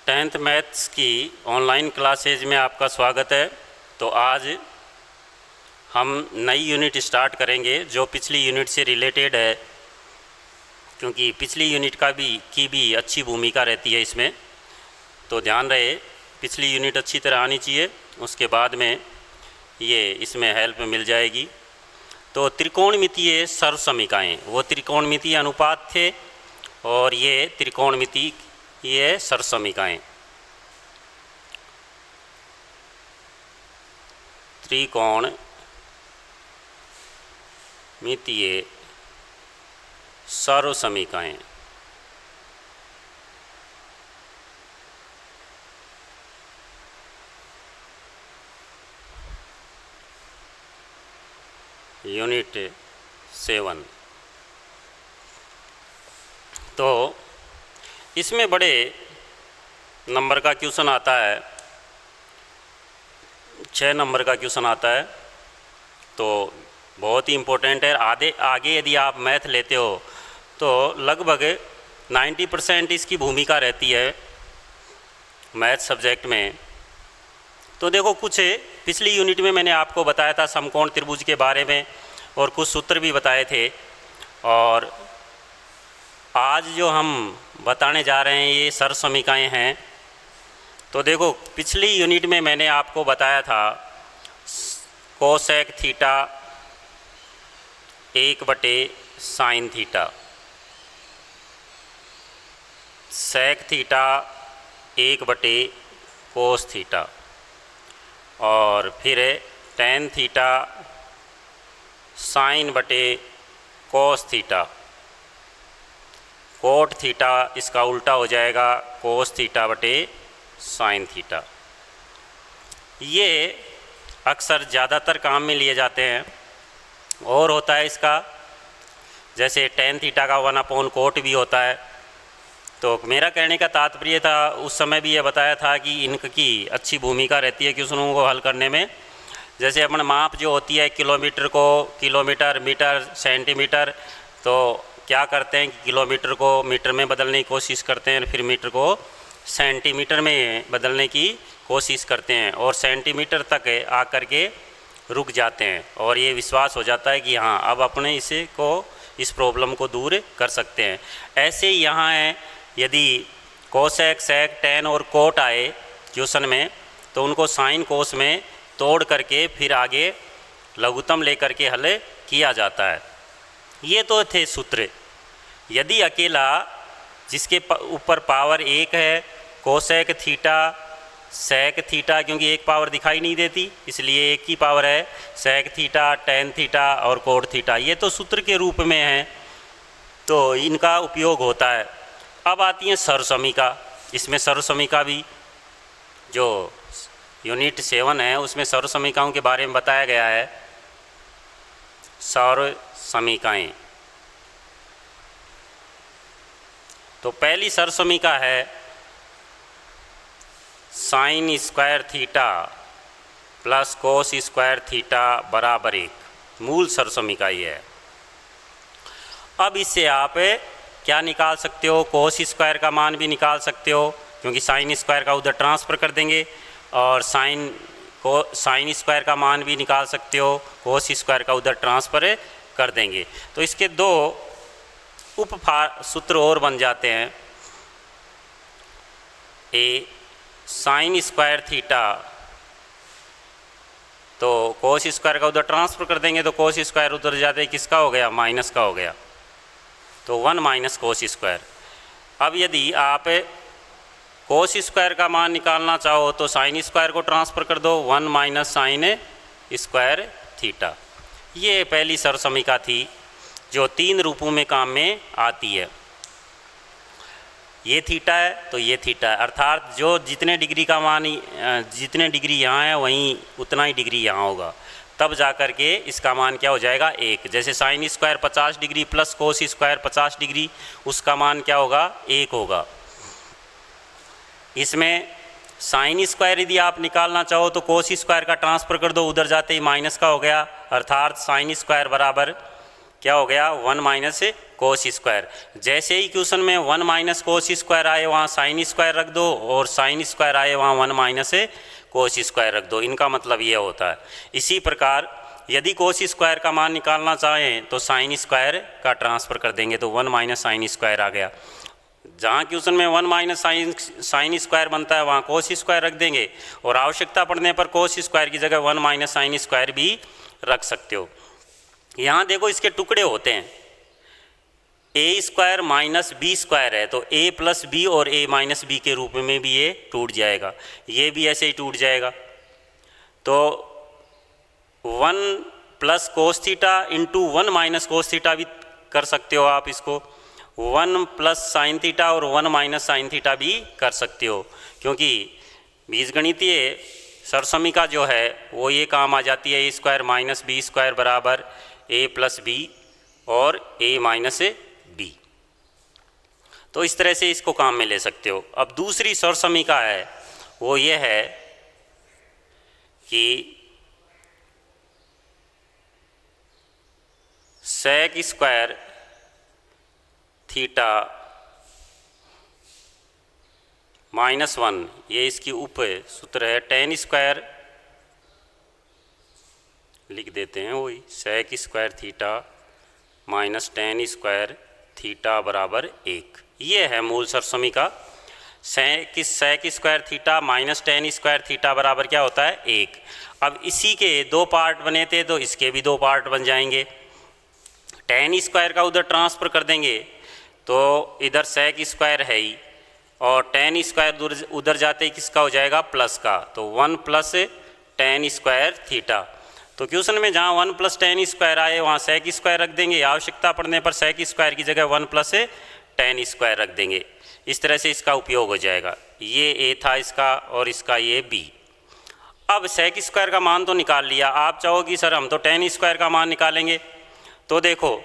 Tenth maths की online classes में आपका स्वागत है। तो आज हम नई यूनिट स्टार्ट करेंगे जो पिछली यूनिट से रिलेटेड है, क्योंकि पिछली यूनिट की भी अच्छी भूमिका रहती है इसमें। तो ध्यान रहे, पिछली यूनिट अच्छी तरह आनी चाहिए, उसके बाद में ये इसमें हेल्प मिल जाएगी। तो त्रिकोणमितीय सर्वसमीकाएँ, वो त्रिकोणमितीय अनुपात थे और ये त्रिकोणमितीय ये सर्वसमीकाएँ। त्रिकोणमितीय सर्वसमीकाएँ। यूनिट 7। तो इसमें बड़े नंबर का क्वेश्चन आता है, 6 नंबर का क्वेश्चन आता है। तो बहुत ही इम्पोर्टेंट है। आगे यदि आप मैथ लेते हो तो लगभग 90% इसकी भूमिका रहती है मैथ सब्जेक्ट में। तो देखो, कुछ पिछली यूनिट में मैंने आपको बताया था समकोण त्रिभुज के बारे में और कुछ सूत्र भी बताए थे, और आज जो हम बताने जा रहे हैं ये सर्वसमीकाएँ हैं। तो देखो, पिछली यूनिट में मैंने आपको बताया था cosec theta 1/sin theta, sec theta 1/cos theta, और फिर tan theta sin/cos theta, cot theta इसका उल्टा हो जाएगा कोस थीटा/sin थीटा। ये अक्सर ज़्यादातर काम में लिए जाते हैं। और होता है इसका, जैसे टेन थीटा का 1/कोट भी होता है। तो मेरा कहने का तात्पर्य था, उस समय भी ये बताया था कि इनकी अच्छी भूमिका रहती है क्वेश्चनों को हल करने में। जैसे अपन माप जो होती है किलोमीटर को किलोमीटर, मीटर, सेंटीमीटर, तो क्या करते हैं कि किलोमीटर को मीटर में बदलने की कोशिश करते हैं, फिर मीटर को सेंटीमीटर में बदलने की कोशिश करते हैं, और सेंटीमीटर तक आकर के रुक जाते हैं, और ये विश्वास हो जाता है कि हाँ, अब अपने इस प्रॉब्लम को दूर कर सकते हैं। ऐसे ही यहाँ है, यदि कोसेक, सेक, टेन और कोट आए क्वेश्चन में, तो उनको साइन कोस में तोड़ करके फिर आगे लघुत्तम लेकर के हल किया जाता है। ये तो थे सूत्र। यदि अकेला जिसके ऊपर पावर 1 है, कोसेक थीटा, सेक थीटा, क्योंकि एक पावर दिखाई नहीं देती इसलिए एक ही पावर है, सेक थीटा, टेन थीटा और कोट थीटा, ये तो सूत्र के रूप में हैं, तो इनका उपयोग होता है। अब आती हैं सर्वसमीका। इसमें सर्वसमीका भी, जो यूनिट 7 है उसमें सर्वसमीकाओं के बारे में बताया गया है। सर्वसमीकाएँ। तो पहली सर्वसमीका है sine square theta plus cos square theta बराबर 1। मूल सर्वसमीका ये है। अब इससे आप क्या निकाल सकते हो, कोस स्क्वायर का मान भी निकाल सकते हो, क्योंकि साइन स्क्वायर का उधर ट्रांसफ़र कर देंगे, और साइन स्क्वायर का मान भी निकाल सकते हो, कोस स्क्वायर का उधर ट्रांसफ़र कर देंगे। तो इसके 2 उप सूत्र और बन जाते हैं। ए साइन स्क्वायर थीटा, तो कोस स्क्वायर का उधर ट्रांसफ़र कर देंगे, तो कोस स्क्वायर उधर जाते किसका हो गया, माइनस का हो गया, तो 1 - कोस स्क्वायर। अब यदि आप कोस स्क्वायर का मान निकालना चाहो तो साइन स्क्वायर को ट्रांसफ़र कर दो, 1 - साइन स्क्वायर थीटा। ये पहली सर्वसमीका थी जो 3 रूपों में काम में आती है। ये थीटा है तो ये थीटा है, अर्थात जो जितने डिग्री का मान, जितने डिग्री यहाँ है वहीं उतना ही डिग्री यहाँ होगा, तब जा कर के इसका मान क्या हो जाएगा, 1। जैसे sine square 50 degree plus cos square 50 degree, उसका मान क्या होगा, 1 होगा। इसमें साइन स्क्वायर यदि आप निकालना चाहो तो कोस स्क्वायर का ट्रांसफ़र कर दो, उधर जाते ही माइनस का हो गया, अर्थात साइन स्क्वायर बराबर क्या हो गया 1 माइनस कोस स्क्वायर। जैसे ही क्वेश्चन में 1 माइनस कोस स्क्वायर आए वहाँ साइन स्क्वायर रख दो, और साइन स्क्वायर आए वहाँ 1 माइनस कोस स्क्वायर रख दो। इनका मतलब ये होता है। इसी प्रकार यदि कोस स्क्वायर का मान निकालना चाहें तो साइन स्क्वायर का ट्रांसफ़र कर देंगे, तो 1 माइनस साइन स्क्वायर आ गया। जहाँ क्वेश्चन में 1 माइनस साइन स्क्वायर बनता है वहाँ कोस स्क्वायर रख देंगे, और आवश्यकता पड़ने पर कोस स्क्वायर की जगह 1 माइनस साइन स्क्वायर भी रख सकते हो। यहाँ देखो इसके टुकड़े होते हैं, ए स्क्वायर माइनस बी स्क्वायर है, तो ए प्लस बी और ए माइनस बी के रूप में भी ये टूट जाएगा, ये भी ऐसे ही टूट जाएगा। तो 1 plus cos theta into 1 minus cos theta भी कर सकते हो आप इसको, 1 प्लस साइन थीटा और 1 माइनस साइन थीटा भी कर सकते हो, क्योंकि बीजगणितीय सरसमीका जो है वो ये काम आ जाती है, ए स्क्वायर माइनस बी स्क्वायर बराबर ए प्लस बी और ए माइनस बी। तो इस तरह से इसको काम में ले सकते हो। अब दूसरी सरसमीका है वो ये है कि सेक स्क्वायर थीटा -1, ये इसकी उप सूत्र है, टेन स्क्वायर लिख देते हैं वही, sec square theta minus tan square theta बराबर 1। ये है मूल सरसमीका। Sec square theta minus tan square theta बराबर क्या होता है 1। अब इसी के 2 पार्ट बने थे तो इसके भी 2 पार्ट बन जाएंगे। टेन स्क्वायर का उधर ट्रांसफ़र कर देंगे तो इधर सेक स्क्वायर है ही, और टेन स्क्वायर उधर जाते ही किसका हो जाएगा प्लस का, तो 1 प्लस टेन स्क्वायर थीटा। तो क्वेश्चन में जहाँ 1 प्लस टेन स्क्वायर आए वहाँ सेक स्क्वायर रख देंगे, आवश्यकता पड़ने पर सेक स्क्वायर की जगह 1 प्लस टेन स्क्वायर रख देंगे। इस तरह से इसका उपयोग हो जाएगा। ये ए था इसका और इसका ये बी। अब सेक स्क्वायर का मान तो निकाल लिया, आप चाहो कि सर हम तो टेन स्क्वायर का मान निकालेंगे, तो देखो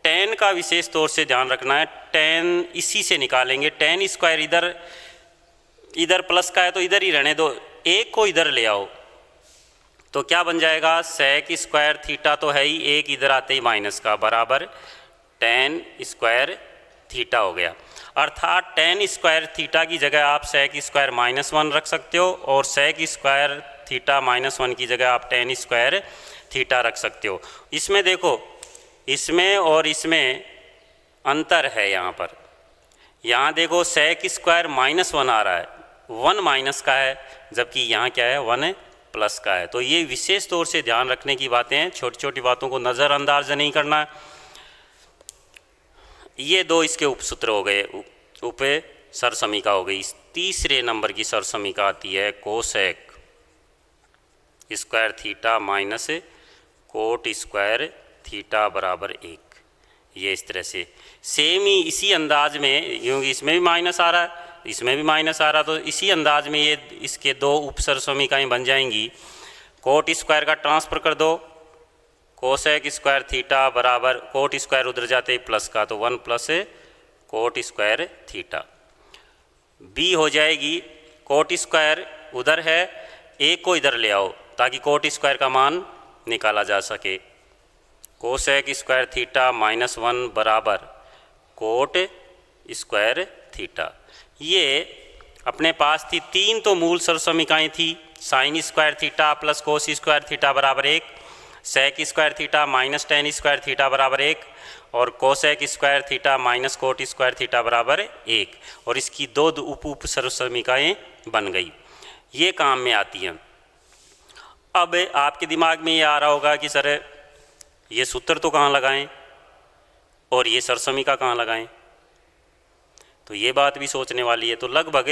टेन का विशेष तौर से ध्यान रखना है, टेन इसी से निकालेंगे। टेन स्क्वायर इधर प्लस का है तो इधर ही रहने दो, एक को इधर ले आओ तो क्या बन जाएगा, सेक स्क्वायर थीटा तो है ही, एक इधर आते ही माइनस का बराबर टेन स्क्वायर थीटा हो गया। अर्थात टेन स्क्वायर थीटा की जगह आप सेक स्क्वायर -1 रख सकते हो, और सेक स्क्वायर थीटा -1 की जगह आप टेन स्क्वायर थीटा रख सकते हो। इसमें देखो इसमें और इसमें अंतर है। यहाँ देखो सेक स्क्वायर -1 आ रहा है, 1 माइनस का है, जबकि यहाँ क्या है 1 प्लस का है। तो ये विशेष तौर से ध्यान रखने की बातें हैं, छोटी छोटी बातों को नज़रअंदाज नहीं करना है। ये 2 इसके उपसूत्र हो गए, उप सरसमीका हो गई। तीसरे नंबर की सरसमीका आती है cosec square theta minus cot square theta बराबर 1। ये इस तरह से सेम ही इसी अंदाज में, क्योंकि इसमें भी माइनस आ रहा है इसमें भी माइनस आ रहा, तो इसी अंदाज में ये इसके 2 उप सरसमीकाएँ बन जाएंगी। कोट स्क्वायर का ट्रांसफ़र कर दो, कोसेक स्क्वायर थीटा बराबर कोट स्क्वायर उधर जाते ही प्लस का, तो 1 plus cot square theta. B हो जाएगी कोट स्क्वायर उधर है, एक को इधर ले आओ ताकि कोट स्क्वायर का मान निकाला जा सके। कोसेक स्क्वायर थीटा -1 बराबर कोट स्क्वायर थीटा। ये अपने पास थी 3 तो मूल सरसमीकाएँ थी, sine square theta plus cos square theta बराबर 1, sec square theta minus tan square theta बराबर 1, और cosec square theta minus cot square theta बराबर 1, और इसकी 2 उप सरसमीकाएँ बन गई। ये काम में आती हैं। अब आपके दिमाग में ये आ रहा होगा कि सर ये सूत्र तो कहाँ लगाएं और ये सरसमीका कहाँ लगाएं, तो ये बात भी सोचने वाली है। तो लगभग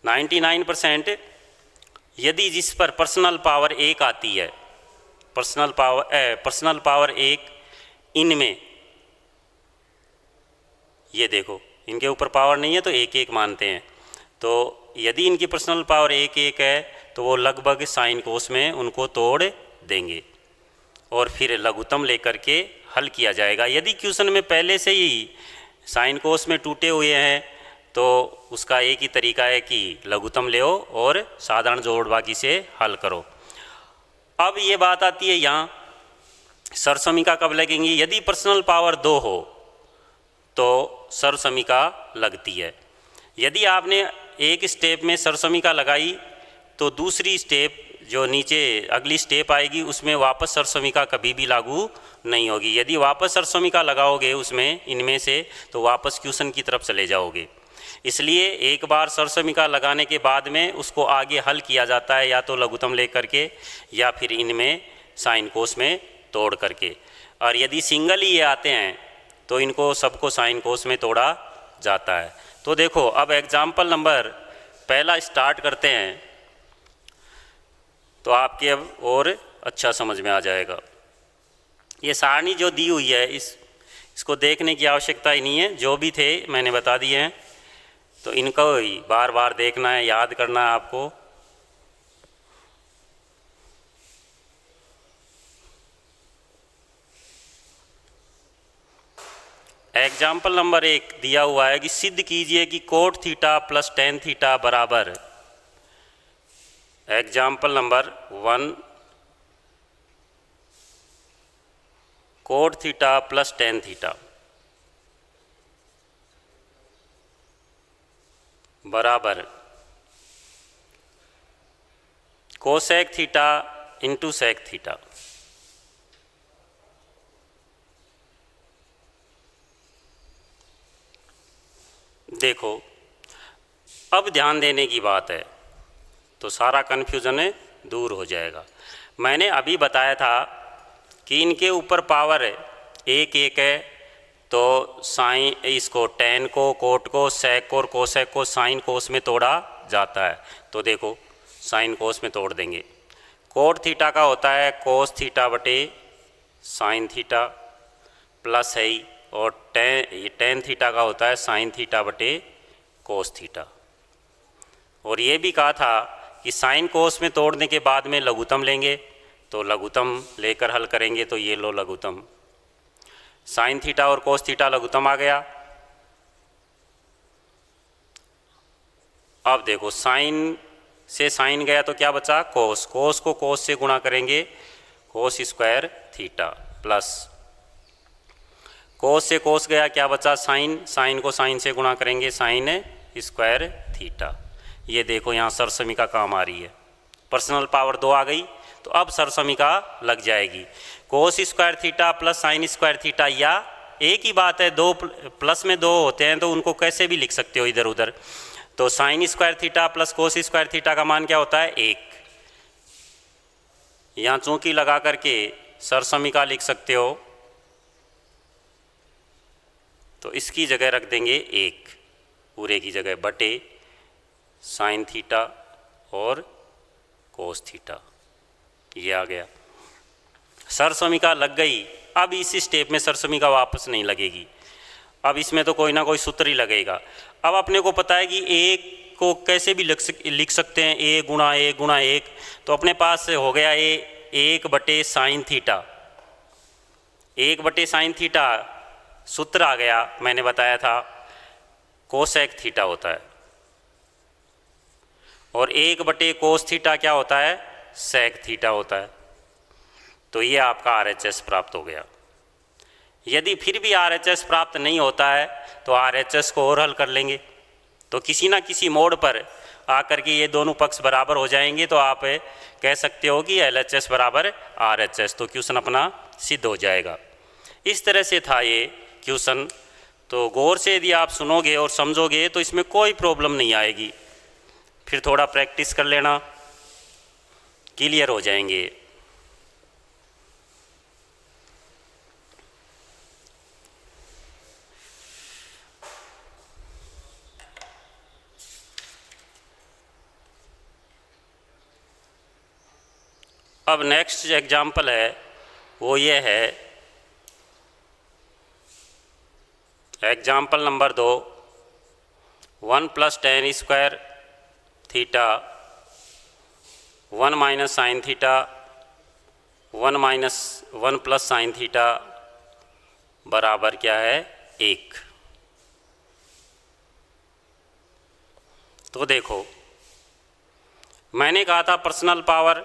99% यदि जिस पर पर्सनल पावर 1 आती है, पर्सनल पावर 1 इनमें, ये देखो इनके ऊपर पावर नहीं है तो 1 मानते हैं, तो यदि इनकी पर्सनल पावर 1 है तो वो लगभग साइन कोस में उनको तोड़ देंगे और फिर लघुत्तम लेकर के हल किया जाएगा। यदि क्वेश्चन में पहले से ही साइन कोस में टूटे हुए हैं तो उसका एक ही तरीका है कि लघुत्तम ले और साधारण जोड़ बाकी से हल करो। अब ये बात आती है यहाँ सरसमिका कब लगेंगी? यदि पर्सनल पावर 2 हो तो सरसमिका लगती है। यदि आपने एक स्टेप में सरसमिका लगाई तो दूसरी स्टेप जो नीचे अगली स्टेप आएगी उसमें वापस सरसमिका कभी भी लागू नहीं होगी। यदि वापस सरसमिका लगाओगे उसमें इनमें से तो वापस क्वेश्चन की तरफ चले जाओगे। इसलिए एक बार सरसमिका लगाने के बाद में उसको आगे हल किया जाता है, या तो लघुत्तम ले करके या फिर इनमें साइन कोस में तोड़ करके। और यदि सिंगल ही ये आते हैं तो इनको सबको साइन कोस में तोड़ा जाता है। तो देखो अब एग्जाम्पल नंबर पहला स्टार्ट करते हैं तो आपके अब और अच्छा समझ में आ जाएगा। ये सारणी जो दी हुई है इसको देखने की आवश्यकता ही नहीं है, जो भी थे मैंने बता दिए हैं, तो इनको ही बार बार देखना है, याद करना है आपको। एग्जाम्पल नंबर 1 दिया हुआ है कि सिद्ध कीजिए कि cot theta plus tan theta बराबर। Example number 1 cot theta plus tan theta बराबर cosec theta into sec theta. देखो अब ध्यान देने की बात है तो सारा कन्फ्यूज़न दूर हो जाएगा। मैंने अभी बताया था कि इनके ऊपर पावर एक एक है, तो साइन इसको टेन को, कोट को, सेक को और कोसेक को साइन कोस में तोड़ा जाता है। तो देखो साइन कोस में तोड़ देंगे। कोट थीटा का होता है कोस थीटा बटे साइन थीटा प्लस है ही, और टेन थीटा का होता है साइन थीटा बटे कोस थीटा। और ये भी कहा था कि साइन कोस में तोड़ने के बाद में लघुत्तम लेंगे, तो लघुत्तम लेकर हल करेंगे। तो ये लो लघुत्तम, साइन थीटा और कोस थीटा लघुत्तम आ गया। अब देखो साइन से साइन गया तो क्या बचा? कोस। कोस को कोस से गुणा करेंगे, कोस स्क्वायर थीटा प्लस कोस से कोस गया, क्या बचा? साइन। साइन को साइन से गुणा करेंगे, साइन स्क्वायर थीटा। ये देखो यहाँ सरसमिका काम आ रही है, पर्सनल पावर 2 आ गई तो अब सरसमिका लग जाएगी। कोस square theta plus sign square theta, या एक ही बात है, 2 प्लस में 2 होते हैं तो उनको कैसे भी लिख सकते हो इधर उधर। तो sign square theta plus cos square theta का मान क्या होता है? 1। यहाँ चौकी लगा करके सरसमिका लिख सकते हो, तो इसकी जगह रख देंगे 1 पूरे की जगह बटे साइन थीटा और कोस थीटा। ये आ गया, सरसमिका लग गई। अब इस स्टेप में सरसमिका वापस नहीं लगेगी, अब इसमें तो कोई ना कोई सूत्र ही लगेगा। अब अपने को पता है कि एक को कैसे भी लिख सकते हैं, ए गुणा 1, तो अपने पास हो गया ए 1 बटे साइन थीटा। 1 बटे साइन थीटा सूत्र आ गया, मैंने बताया था कोसेक थीटा होता है, और 1 बटे कोस थीटा क्या होता है? सेक थीटा होता है। तो ये आपका RHS प्राप्त हो गया। यदि फिर भी RHS प्राप्त नहीं होता है तो RHS को और हल कर लेंगे, तो किसी ना किसी मोड़ पर आकर के ये दोनों पक्ष बराबर हो जाएंगे, तो आप कह सकते हो कि LHS बराबर RHS, तो क्वेश्चन अपना सिद्ध हो जाएगा। इस तरह से था ये क्वेश्चन। तो गौर से यदि आप सुनोगे और समझोगे तो इसमें कोई प्रॉब्लम नहीं आएगी। फिर थोड़ा प्रैक्टिस कर लेना, क्लियर हो जाएंगे। अब नेक्स्ट एग्जाम्पल है वो ये है example number 2, 1 plus ten square theta 1 minus sine theta 1 plus sine theta बराबर क्या है? 1। तो देखो मैंने कहा था पर्सनल पावर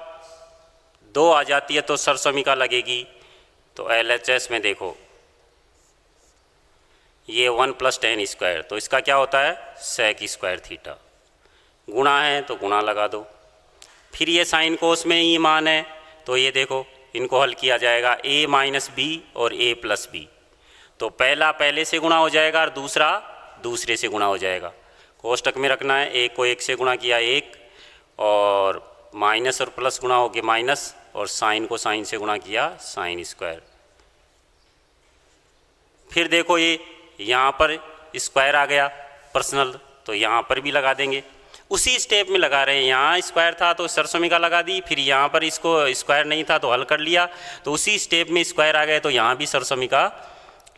2 आ जाती है तो सरसमिका लगेगी। तो LHS में देखो ये 1 + tan स्क्वायर, तो इसका क्या होता है sec स्क्वायर थीटा, गुणा है तो गुणा लगा दो। फिर ये साइन कोस में ही मान है, तो ये देखो इनको हल किया जाएगा a - b और a + b, तो पहला पहले से गुणा हो जाएगा और दूसरा दूसरे से गुणा हो जाएगा। कोष्टक में रखना है, एक को एक से गुणा किया 1 और माइनस और प्लस गुणा हो गया माइनस, और साइन को साइन से गुणा किया साइन स्क्वायर। फिर देखो ये यहाँ पर स्क्वायर आ गया पर्सनल, तो यहाँ पर भी लगा देंगे, उसी स्टेप में लगा रहे हैं। यहाँ स्क्वायर था तो सरसमिका लगा दी, फिर यहाँ पर इसको स्क्वायर नहीं था तो हल कर लिया, तो उसी स्टेप में स्क्वायर आ गए तो यहाँ भी सरसमिका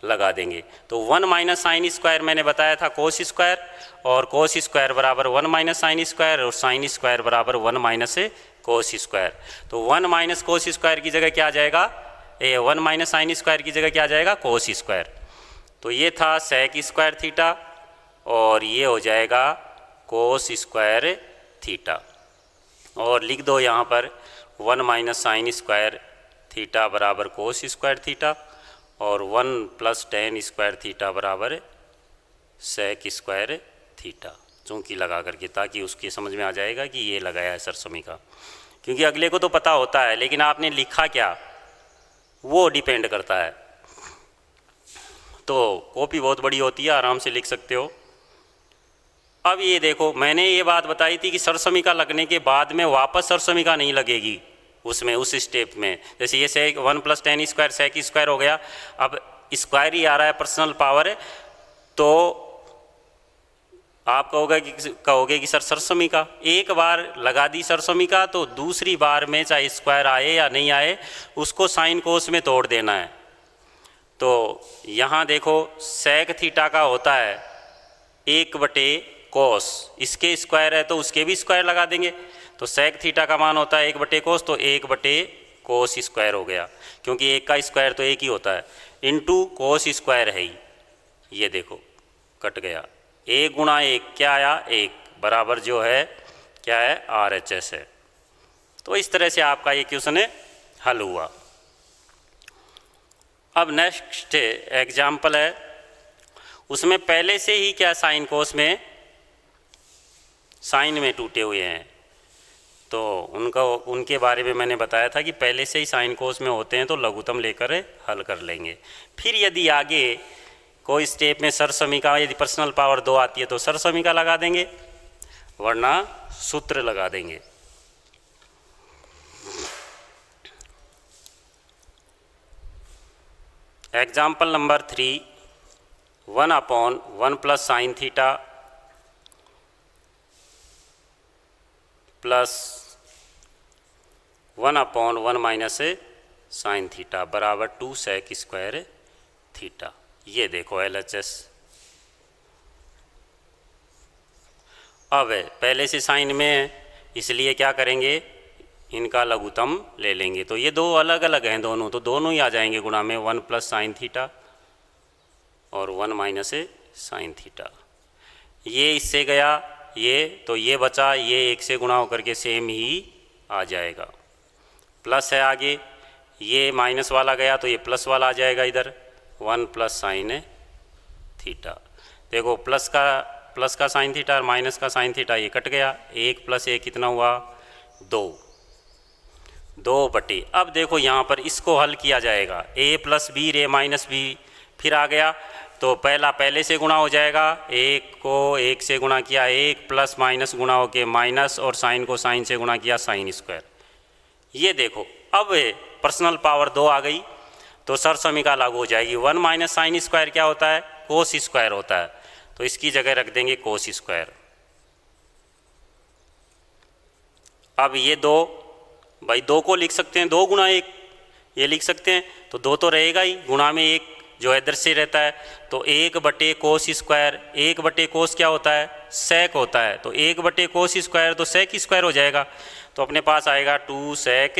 लगा देंगे। तो 1 - साइन स्क्वायर मैंने बताया था कोस स्क्वायर, और कोस स्क्वायर बराबर 1 - साइन स्क्वायर, और साइन स्क्वायर बराबर 1 - कोस स्क्वायर। तो 1 - कोस स्क्वायर की जगह क्या आ जाएगा, 1 - साइन स्क्वायर की जगह क्या आ जाएगा कोस स्क्वायर। तो ये था सेक स्क्वायर थीटा, और ये हो जाएगा कोस स्क्वायर थीटा। और लिख दो यहाँ पर 1 - साइन स्क्वायर थीटा बराबर कोस स्क्वायर थीटा, और 1 + tan स्क्वायर थीटा बराबर सेक स्क्वायर थीटा, चूँकि लगा करके, ताकि उसकी समझ में आ जाएगा कि ये लगाया है सरसमिका। क्योंकि अगले को तो पता होता है, लेकिन आपने लिखा क्या वो डिपेंड करता है। तो कॉपी बहुत बड़ी होती है, आराम से लिख सकते हो। अब ये देखो मैंने ये बात बताई थी कि सरसमिका लगने के बाद में वापस सरसमिका नहीं लगेगी उसमें, उस स्टेप में। जैसे ये सेक 1 + tan स्क्वायर सेक स्क्वायर हो गया, अब स्क्वायर ही आ रहा है पर्सनल पावर, तो आप कहोगे कि सर सरसमिका एक बार लगा दी सरसमिका, तो दूसरी बार में चाहे स्क्वायर आए या नहीं आए उसको साइन कोस में तोड़ देना है। तो यहाँ देखो सेक थीटा का होता है 1/कोस, इसके स्क्वायर है तो उसके भी स्क्वायर लगा देंगे, तो सेक थीटा का मान होता है 1/कोस, तो 1/कोस स्क्वायर हो गया, क्योंकि एक का स्क्वायर तो एक ही होता है, इनटू कोस स्क्वायर है ही। ये देखो कट गया, 1 × 1 क्या आया 1, बराबर जो है क्या है RHS है। तो इस तरह से आपका ये क्वेश्चन हल हुआ। अब नेक्स्ट एग्जाम्पल है, उसमें पहले से ही क्या साइन कोस में साइन में टूटे हुए हैं, तो उनके बारे में मैंने बताया था कि पहले से ही साइन कोस में होते हैं तो लघुत्तम लेकर हल कर लेंगे। फिर यदि आगे कोई स्टेप में सरसमिका, यदि पर्सनल पावर 2 आती है तो सरसमिका लगा देंगे, वरना सूत्र लगा देंगे। Example number 3, 1/1 + sine theta plus 1/1 - sine theta बराबर 2 सेक स्क्वायर थीटा। ये देखो LHS। अब पहले से साइन में है इसलिए क्या करेंगे, इनका लघुत्तम ले लेंगे। तो ये दो अलग अलग हैं दोनों, तो दोनों ही आ जाएंगे गुणा में, 1 + साइन थीटा और 1 - साइन थीटा। ये इससे गया ये, तो ये बचा, ये 1 से गुणा होकर के सेम ही आ जाएगा। प्लस है आगे, ये माइनस वाला गया तो ये प्लस वाला आ जाएगा इधर, 1 + साइन थीटा। देखो प्लस का साइन थीटा और माइनस का साइन थीटा ये कट गया, 1 + 1 कितना हुआ 2/। अब देखो यहाँ पर इसको हल किया जाएगा, a + b रे -b फिर आ गया, तो पहला पहले से गुणा हो जाएगा, 1 को 1 से गुणा किया 1 प्लस माइनस गुणा होके माइनस, और साइन को साइन से गुणा किया साइन स्क्वायर। ये देखो अब पर्सनल पावर 2 आ गई तो सरसमिका लागू हो जाएगी। 1 - साइन स्क्वायर क्या होता है कोस स्क्वायर होता है, तो इसकी जगह रख देंगे कोस स्क्वायर। अब ये 2 भाई 2 को लिख सकते हैं 2 × 1, ये लिख सकते हैं, तो 2 तो रहेगा ही, गुणा में 1 जो इधर से रहता है, तो 1/कोस स्क्वायर। 1/कोस क्या होता है सेक होता है, तो 1/कोस स्क्वायर तो सेक स्क्वायर हो जाएगा, तो अपने पास आएगा 2 सेक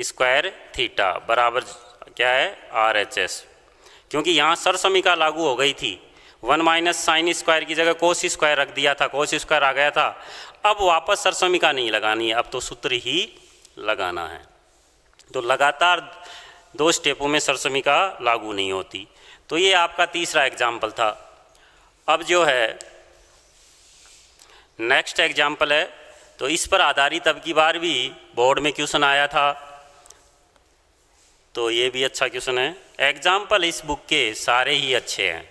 स्क्वायर थीटा बराबर क्या है RHS। क्योंकि यहाँ सरसमिका लागू हो गई थी, 1 - साइन स्क्वायर की जगह कोस स्क्वायर रख दिया था, कोस स्क्वायर आ गया था, अब वापस सरसमिका नहीं लगानी है, अब तो सूत्र ही लगाना है। तो लगातार 2 स्टेपों में सरसमीका लागू नहीं होती। तो ये आपका तीसरा एग्जाम्पल था। अब जो है नेक्स्ट एग्जाम्पल है, तो इस पर आधारित अब की बार भी बोर्ड में क्वेश्चन आया था, तो ये भी अच्छा क्वेश्चन है। एग्जाम्पल इस बुक के सारे ही अच्छे हैं।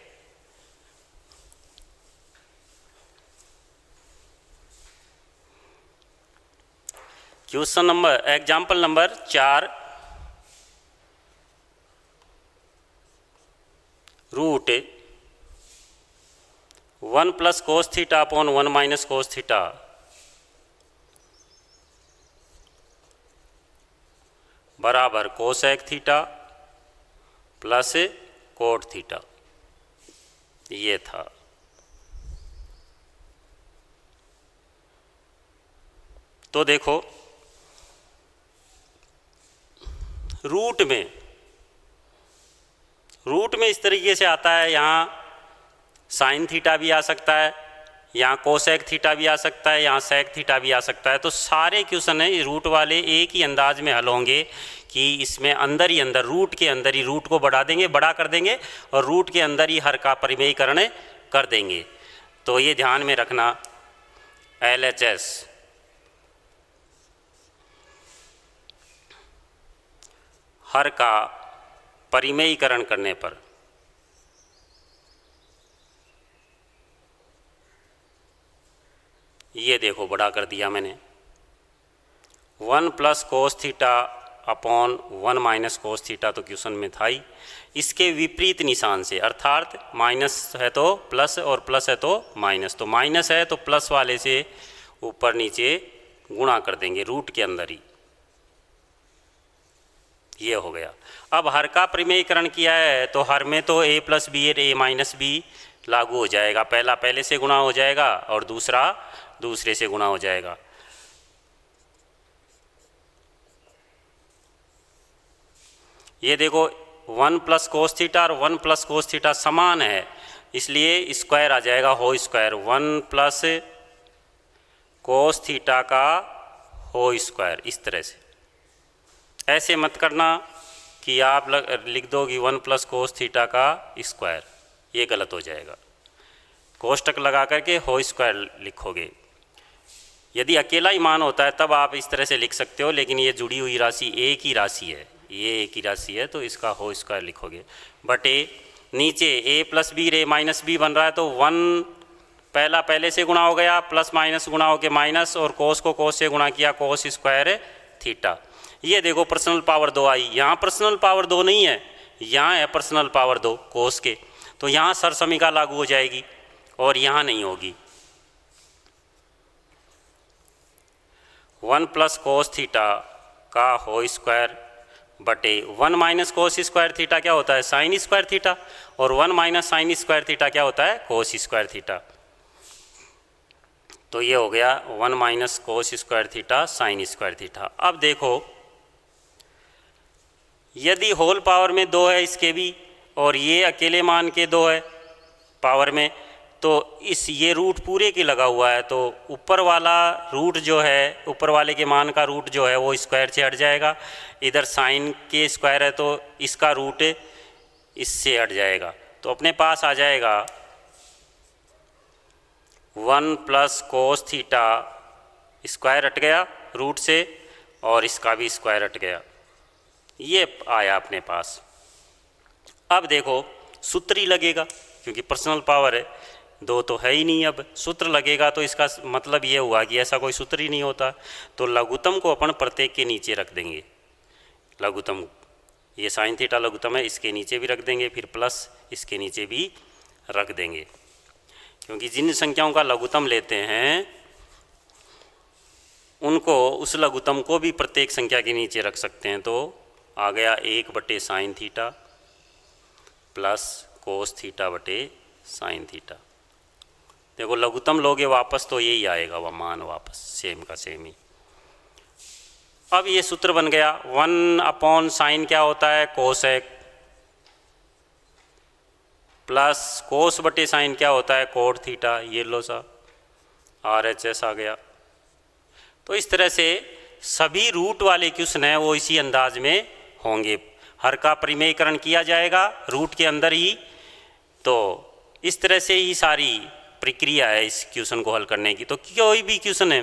Question number example number 4, root 1 + cos theta upon 1 - cos theta बराबर cosec theta plus cot theta, ये था। तो देखो रूट में इस तरीके से आता है, यहाँ साइन थीटा भी आ सकता है, यहाँ कोसेक थीटा भी आ सकता है, यहाँ सेक थीटा भी आ सकता है। तो सारे क्वेश्चन है रूट वाले एक ही अंदाज में हल होंगे कि इसमें अंदर ही अंदर रूट के अंदर ही रूट को बड़ा कर देंगे और रूट के अंदर ही हर का परिमेयीकरण कर देंगे। तो ये ध्यान में रखना, LHS हर का परिमेयीकरण करने पर ये देखो बड़ा कर दिया मैंने, 1 + cos theta upon 1 - cos theta तो क्वेश्चन में था ही। इसके विपरीत निशान से, अर्थात माइनस है तो प्लस और प्लस है तो माइनस, तो माइनस है तो प्लस वाले से ऊपर नीचे गुणा कर देंगे रूट के अंदर ही, ये हो गया। अब हर का परिमेयीकरण किया है तो हर में तो a + b a - b लागू हो जाएगा, पहला पहले से गुणा हो जाएगा और दूसरा दूसरे से गुणा हो जाएगा। ये देखो 1 + cos थीटा और 1 + cos थीटा समान है, इसलिए स्क्वायर आ जाएगा, हो स्क्वायर 1 + cos थीटा का हो स्क्वायर। इस तरह से ऐसे मत करना कि आप लिख दो कि 1 + cos थीटा का स्क्वायर, ये गलत हो जाएगा। कोष्टक लगा करके हो स्क्वायर लिखोगे। यदि अकेला ही मान होता है तब आप इस तरह से लिख सकते हो, लेकिन ये जुड़ी हुई राशि एक ही राशि है, ये एक ही राशि है, तो इसका हो स्क्वायर लिखोगे। बटे नीचे a + b a - b बन रहा है, तो 1 पहला पहले से गुणा हो गया, प्लस माइनस गुणा हो के माइनस, और कोस को कोस से गुणा किया, कोस स्क्वायर थीटा। ये देखो पर्सनल पावर 2 आई, यहाँ पर्सनल पावर 2 नहीं है, यहाँ है पर्सनल पावर 2 कोस के, तो यहाँ सरसमीका लागू हो जाएगी और यहाँ नहीं होगी। 1 + cos थीटा का हो स्क्वायर बटे 1 - cos स्क्वायर थीटा क्या होता है, साइन स्क्वायर थीटा, और 1 - साइन स्क्वायर थीटा क्या होता है, कोस स्क्वायर थीटा। तो ये हो गया 1 - cos square theta sine square theta. अब देखो यदि होल पावर में 2 है इसके भी, और ये अकेले मान के 2 है पावर में, तो ये रूट पूरे के लगा हुआ है, तो ऊपर वाला रूट जो है, ऊपर वाले के मान का रूट जो है वो स्क्वायर से हट जाएगा। इधर साइन के स्क्वायर है तो इसका रूट इससे हट जाएगा, तो अपने पास आ जाएगा 1 + cos थीटा स्क्वायर हट गया रूट से, और इसका भी स्क्वायर हट गया, ये आया अपने पास। अब देखो सूत्र ही लगेगा, क्योंकि पर्सनल पावर है, 2 तो है ही नहीं, अब सूत्र लगेगा, तो इसका मतलब ये हुआ कि ऐसा कोई सूत्र ही नहीं होता। तो लघुत्तम को अपन प्रत्येक के नीचे रख देंगे, लघुत्तम ये साइन थीटा लघुत्तम है, इसके नीचे भी रख देंगे, फिर प्लस इसके नीचे भी रख देंगे, क्योंकि जिन संख्याओं का लघुत्तम लेते हैं उनको उस लघुत्तम को भी प्रत्येक संख्या के नीचे रख सकते हैं। तो आ गया 1/sin theta plus cos theta बटे साइन थीटा। देखो लघुत्तम लोगे वापस तो यही आएगा, वह मान वापस सेम का सेम ही। अब ये सूत्र बन गया 1/sin क्या होता है, कोसेक, प्लस कोस बटे साइन क्या होता है, कोट थीटा, ये लो सा RHS आ गया। तो इस तरह से सभी रूट वाले क्वेश्चन हैं वो इसी अंदाज में होंगे। हर का परिमेयकरण किया जाएगा रूट के अंदर ही। तो इस तरह से ही सारी प्रक्रिया है इस क्वेश्चन को हल करने की। तो कोई भी क्वेश्चन है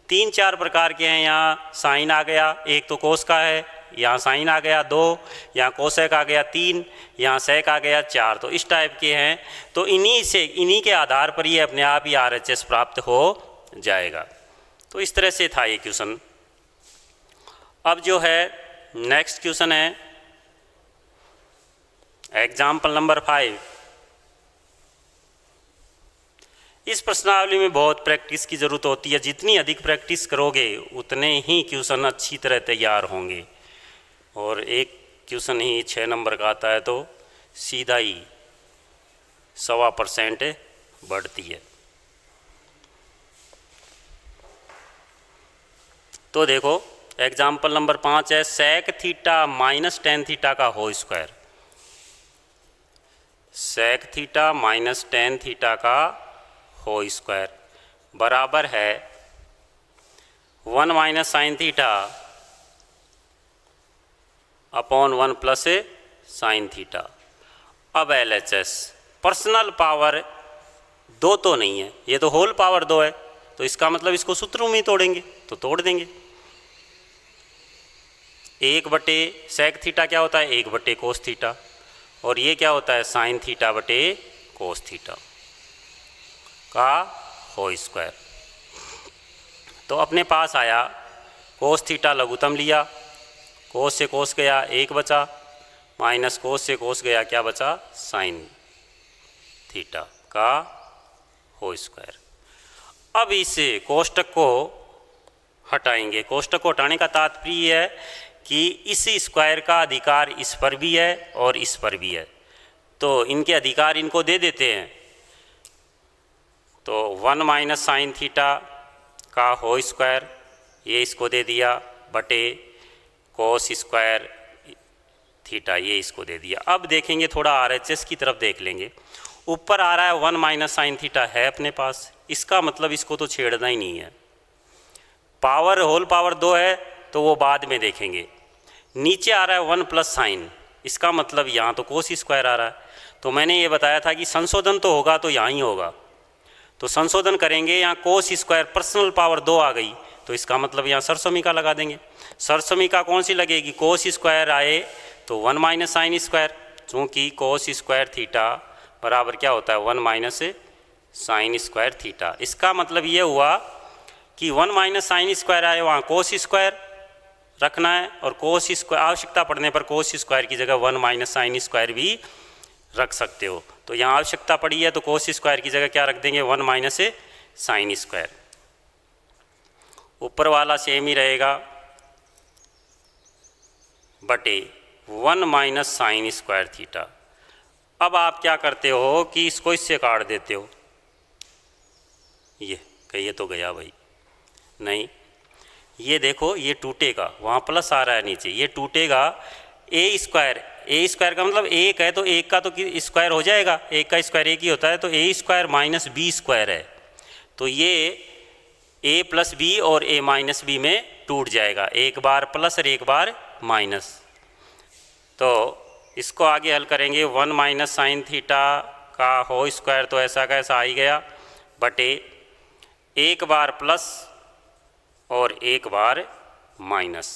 3-4 प्रकार के हैं। यहाँ साइन आ गया, एक तो कोस का है, यहाँ साइन आ गया 2, यहाँ कोसेक आ गया 3, यहाँ सेक आ गया 4। तो इस टाइप के हैं। तो इन्हीं के आधार पर ये अपने आप ही RHS प्राप्त हो जाएगा। तो इस तरह से था ये क्वेश्चन। अब जो है नेक्स्ट क्वेश्चन है एग्जाम्पल नंबर 5। इस प्रश्नावली में बहुत प्रैक्टिस की ज़रूरत होती है। जितनी अधिक प्रैक्टिस करोगे उतने ही क्वेश्चन अच्छी तरह तैयार होंगे। और एक क्वेश्चन ही 6 नंबर का आता है तो सीधा ही 1.25% बढ़ती है। तो देखो एग्जाम्पल नंबर 5 है sec theta minus tan theta का whole square. Sec theta minus tan theta का होल स्क्वायर बराबर है 1 minus sine theta upon 1 plus sine theta. अब LHS पर्सनल पावर 2 तो नहीं है, ये तो होल पावर 2 है। तो इसका मतलब इसको सूत्र में ही तोड़ेंगे तो तोड़ देंगे। 1 बटे सेक थीटा क्या होता है 1 बटे कोस थीटा, और ये क्या होता है साइन थीटा बटे कोस थीटा का होल स्क्वायर। तो अपने पास आया कोस थीटा लघुत्तम लिया, कोस से कोस गया 1 बचा, माइनस कोस से कोस गया क्या बचा साइन थीटा का होल स्क्वायर। अब इस कोष्टक को हटाएंगे। कोष्टक को हटाने का तात्पर्य है कि इस स्क्वायर का अधिकार इस पर भी है और इस पर भी है। तो इनके अधिकार इनको दे देते हैं। तो 1 माइनस साइन थीटा का होल स्क्वायर ये इसको दे दिया बटे कोस स्क्वायर थीटा ये इसको दे दिया। अब देखेंगे थोड़ा RHS की तरफ देख लेंगे। ऊपर आ रहा है 1 माइनस साइन थीटा है अपने पास, इसका मतलब इसको तो छेड़ना ही नहीं है। पावर होल पावर 2 है तो वो बाद में देखेंगे। नीचे आ रहा है 1 प्लस साइन, इसका मतलब यहाँ तो कोस स्क्वायर आ रहा है। तो मैंने ये बताया था कि संशोधन तो होगा तो यहाँ ही होगा। तो संशोधन करेंगे, यहाँ कोस स्क्वायर पर्सनल पावर 2 आ गई तो इसका मतलब यहाँ सरसमीका लगा देंगे। सरसमीका कौन सी लगेगी, कोस स्क्वायर आए तो 1 माइनस साइन स्क्वायर, चूँकि कोस स्क्वायर थीटा बराबर क्या होता है 1 माइनस साइन स्क्वायर थीटा। इसका मतलब ये हुआ कि 1 माइनस साइन स्क्वायर आए वहाँ कोस स्क्वायर रखना है, और कोस स्क्वायर आवश्यकता पड़ने पर कोस स्क्वायर की जगह 1 माइनस साइन स्क्वायर भी रख सकते हो। तो यहाँ आवश्यकता पड़ी है तो कोस स्क्वायर की जगह क्या रख देंगे 1 माइनस साइन स्क्वायर। ऊपर वाला सेम ही रहेगा बटे 1 माइनस साइन स्क्वायर थीटा। अब आप क्या करते हो कि इसको इससे काट देते हो। ये कहिए तो गया भाई, नहीं ये देखो ये टूटेगा, वहाँ प्लस आ रहा है नीचे, ये टूटेगा। ए स्क्वायर का मतलब 1 है तो 1 का तो स्क्वायर हो जाएगा, 1 का स्क्वायर 1 ही होता है। तो ए स्क्वायर माइनस बी स्क्वायर है तो ये ए प्लस बी और ए माइनस बी में टूट जाएगा, एक बार प्लस और एक बार माइनस। तो इसको आगे हल करेंगे 1 माइनस साइन थीटा का होल स्क्वायर तो ऐसा का ऐसा आ ही गया बटे एक बार प्लस और एक बार माइनस।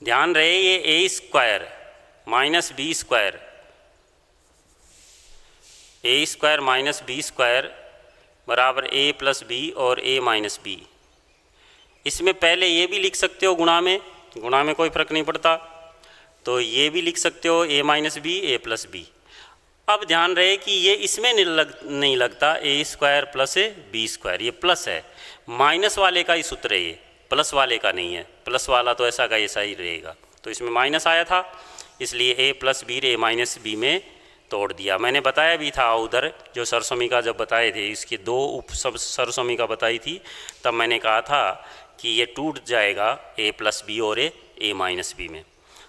ध्यान रहे ये ए स्क्वायर माइनस बी स्क्वायर, ए स्क्वायर माइनस बी स्क्वायर बराबर ए प्लस बी और ए माइनस बी। इसमें पहले ये भी लिख सकते हो गुणा में कोई फर्क नहीं पड़ता, तो ये भी लिख सकते हो ए माइनस बी ए प्लस बी। अब ध्यान रहे कि ये इसमें नहीं लगता ए स्क्वायर प्लस बी स्क्वायर, ये प्लस है, माइनस वाले का ही सूत्र है ये, प्लस वाले का नहीं है। प्लस वाला तो ऐसा का ऐसा ही रहेगा, तो इसमें माइनस आया था इसलिए ए प्लस बी ए माइनस बी में तोड़ दिया। मैंने बताया भी था उधर जो सरसमीका जब बताए थे, इसके 2 उप सब सरसमीका बताई थी, तब मैंने कहा था कि ये टूट जाएगा ए प्लस बी और ए माइनस बी में।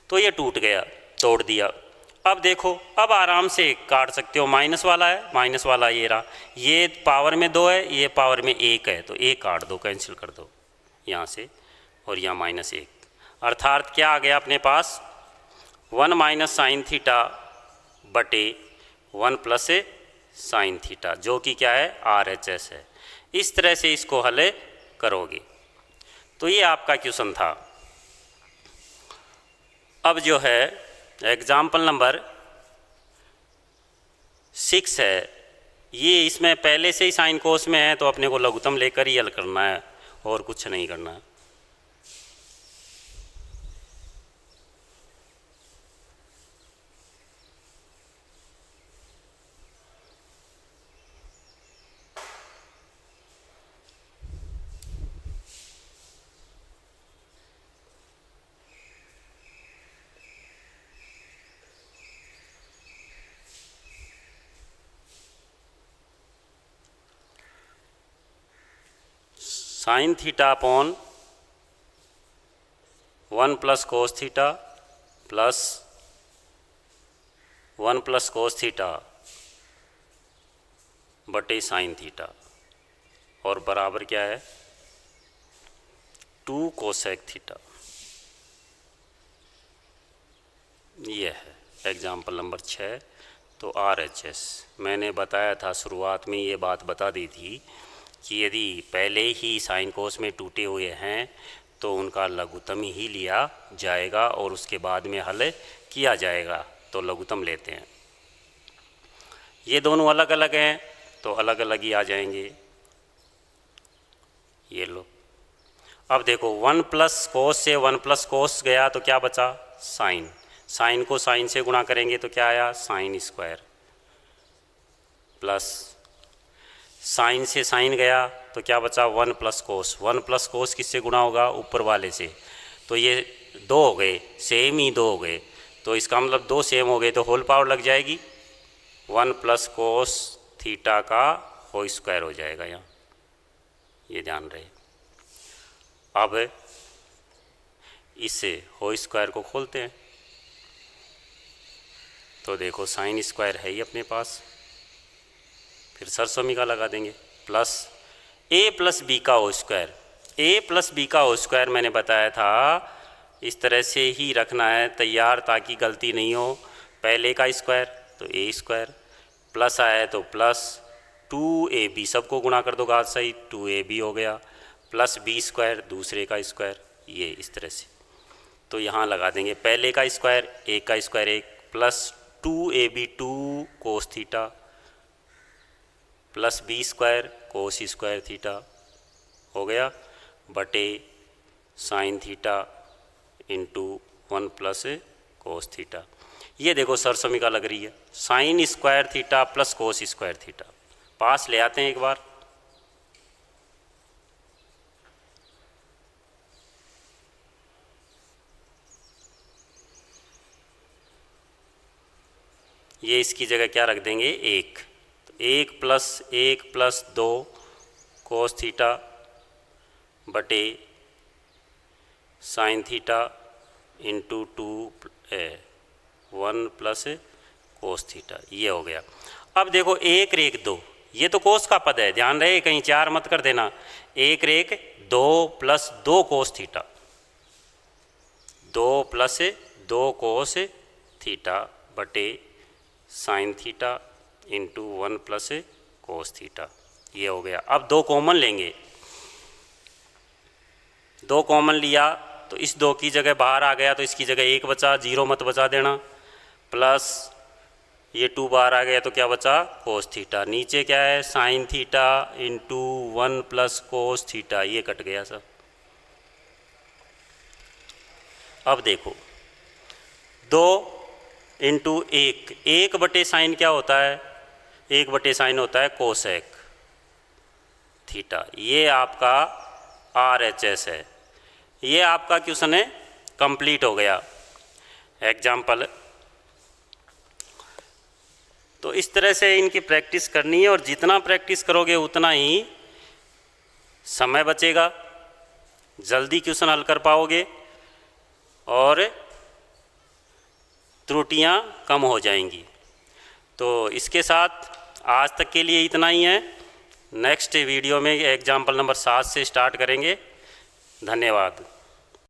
तो ये टूट गया, तोड़ दिया। अब देखो अब आराम से काट सकते हो, माइनस वाला है, माइनस वाला ये रहा, ये पावर में 2 है, ये पावर में 1 है, तो 1 काट दो, कैंसिल कर दो यहाँ से, और यहाँ -1। अर्थात क्या आ गया अपने पास 1 माइनस साइन थीटा बटे 1 प्लस साइन थीटा, जो कि क्या है RHS है। इस तरह से इसको हल करोगे। तो ये आपका क्वेश्चन था। अब जो है एग्जाम्पल नंबर 6 है, ये इसमें पहले से ही साइन कोस में है, तो अपने को लघुत्तम लेकर ही हल करना है और कुछ नहीं करना है। Sign theta upon 1 plus cos theta plus 1 plus cos theta बटे साइन थीटा, और बराबर क्या है 2 कोसेक थीटा। ये है एग्जाम्पल नंबर 6। तो RHS मैंने बताया था शुरुआत में, ये बात बता दी थी कि यदि पहले ही साइन कोस में टूटे हुए हैं तो उनका लघुत्तम ही लिया जाएगा और उसके बाद में हल किया जाएगा, तो लघुत्तम लेते हैं। ये दोनों अलग अलग हैं तो अलग अलग ही आ जाएंगे। ये लो, अब देखो 1 प्लस कोस से 1 प्लस कोस गया तो क्या बचा साइन। साइन को साइन से गुणा करेंगे तो क्या आया साइन स्क्वायर, प्लस साइन से साइन गया तो क्या बचा 1 प्लस कोस। 1 प्लस कोस किससे गुणा होगा ऊपर वाले से, तो ये 2 हो गए, सेम ही 2 हो गए, तो इसका मतलब 2 सेम हो गए तो होल पावर लग जाएगी, 1 प्लस कोस थीटा का होल स्क्वायर हो जाएगा यहाँ, ये ध्यान रहे। अब इससे होल स्क्वायर को खोलते हैं तो देखो साइन स्क्वायर है ही अपने पास, फिर सरसमीका लगा देंगे, प्लस a प्लस बी का whole square. a plus B का होल स्क्वायर मैंने बताया था इस तरह से ही रखना है तैयार, ताकि गलती नहीं हो। पहले का स्क्वायर तो a स्क्वायर, प्लस आया तो प्लस 2ab, सबको गुणा कर दो घात सही, 2ab हो गया, प्लस b स्क्वायर दूसरे का स्क्वायर, ये इस तरह से। तो यहाँ लगा देंगे पहले का स्क्वायर, एक का स्क्वायर एक, plus 2ab 2 cos theta plus B square cos square theta हो गया, बटे sine theta into 1 plus cos theta. ये देखो सरसमीका लग रही है, sine square theta plus cos square theta. पास ले आते हैं एक बार, ये इसकी जगह क्या रख देंगे 1, तो 1 प्लस 2 कोस थीटा बटे sine theta into 1 plus cos theta, ये हो गया। अब देखो 1 रेख 2, ये तो कोस का पद है, ध्यान रहे कहीं 4 मत कर देना। 1 रेख 2 plus 2 cos theta, 2 plus 2 cos theta बटे sine theta into 1 plus cos theta, ये हो गया। अब 2 कॉमन लेंगे, 2 कॉमन लिया तो इस 2 की जगह बाहर आ गया तो इसकी जगह 1 बचा, 0 मत बचा देना, प्लस ये 2 बाहर आ गया तो क्या बचा कोस थीटा, नीचे क्या है sign theta into 1 plus cos theta, ये कट गया सब। अब देखो 2 इंटू 1 बटे साइन क्या होता है, 1 बटे साइन होता है कोसेक थीटा, ये आपका RHS है। ये आपका क्वेश्चन है कंप्लीट हो गया एग्जाम्पल। तो इस तरह से इनकी प्रैक्टिस करनी है, और जितना प्रैक्टिस करोगे उतना ही समय बचेगा, जल्दी क्वेश्चन हल कर पाओगे और त्रुटियां कम हो जाएंगी। तो इसके साथ आज तक के लिए इतना ही है। नेक्स्ट वीडियो में एग्जाम्पल नंबर 7 से स्टार्ट करेंगे। धन्यवाद।